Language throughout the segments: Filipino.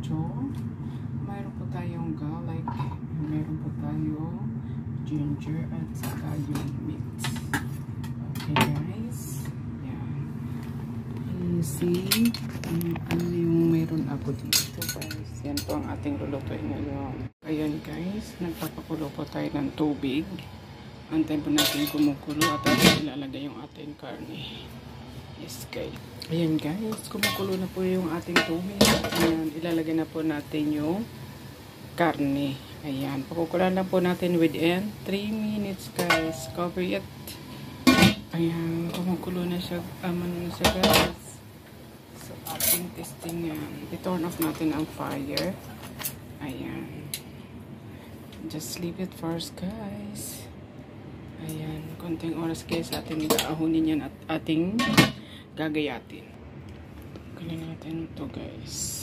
medyo mayroon po tayong garlic, mayroon po tayong ginger at saka yung meat. Okay guys, yan. You see ano yung mayroon ako dito guys. Yan po ang ating lulutuin ngayon. Ayan guys, nagpapakulo po tayo ng tubig. Antayin po natin kumukulo at ating ilalagay yung ating karne. Yes guys. Ayan guys, kumukulo na po yung ating tubig. Ayan, ilalagay na po natin yung karne. Ayan, pakukulan lang po natin within 3 minutes guys. Cover it. Ayan, kumukulo na siya. Aman na siya guys. So, ating testing yan. I-turn off natin ang fire. Ayan. Just leave it first guys. Ayan, konting oras guys ating gaahunin yan at ating gagayatin. Kunin natin ito guys.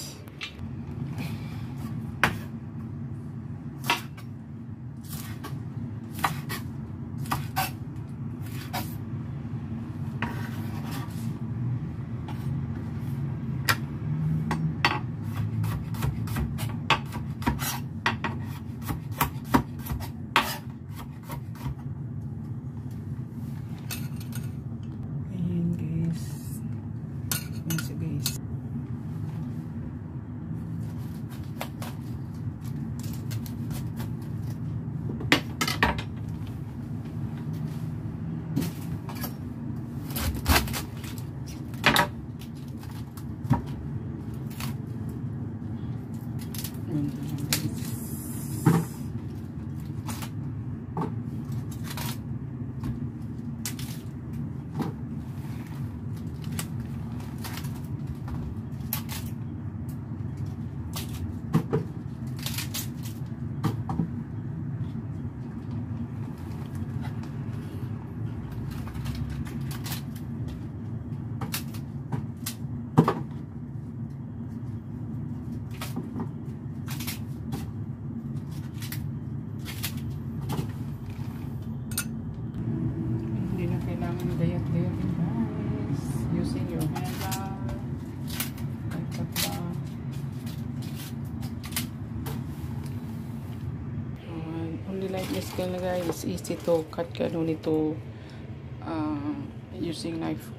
Gayat-gayatin guys, using your hand out. Only like this kind of guys, it's easy to cut, no need to using knife.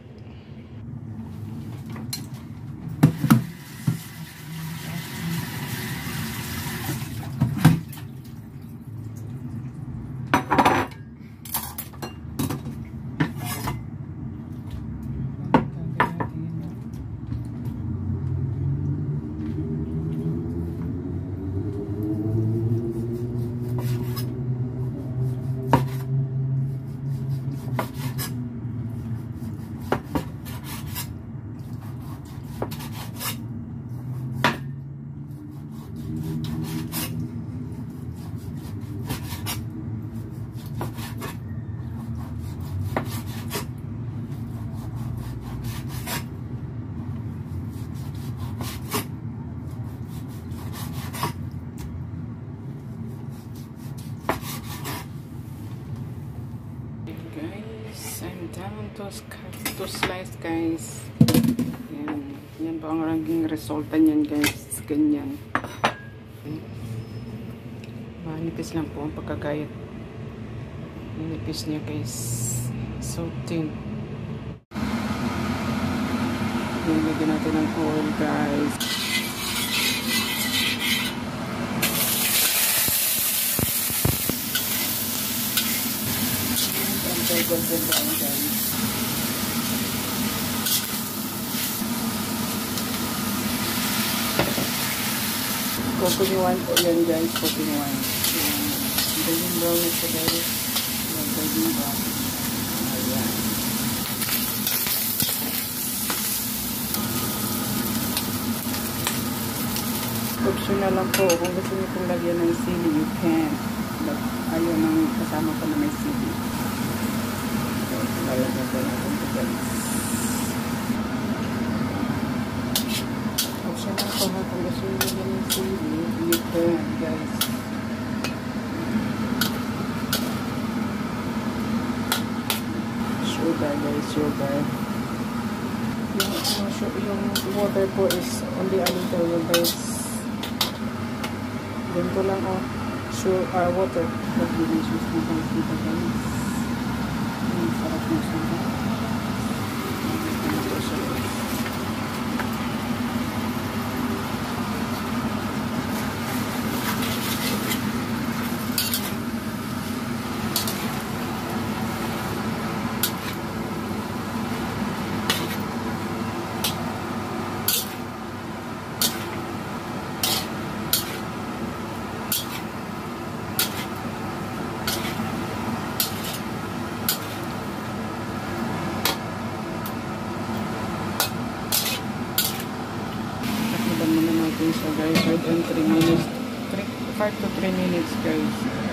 I'm down to slice guys. Yan. Yan po ang naging resulta niyan guys. Ganyan. Manipis lang po ang pagkagayat. Manipis niya guys. So thin. Nilagyan natin ng oil guys. Golden brown guys. Kukunyuan po yan guys. Kukunyuan. Golden brown ito guys. Golden brown. Ayan. Optional lang po. Kung gusto nyo pong lagyan ng sili, you can. But ayaw nang kasama ko na may sili. Lalagyan ko natin ito guys. Optional po ha. Kung gusto nyo lagyan ng sili, you can guys. Sugar guys, sugar. Yung water po is only a little guys. Ganito lang oh. Sure, water. Delicious na pang kita guys. Sarap ng suga. Ito siya guys. Muna natin siya guys, 5 to 3 minutes guys.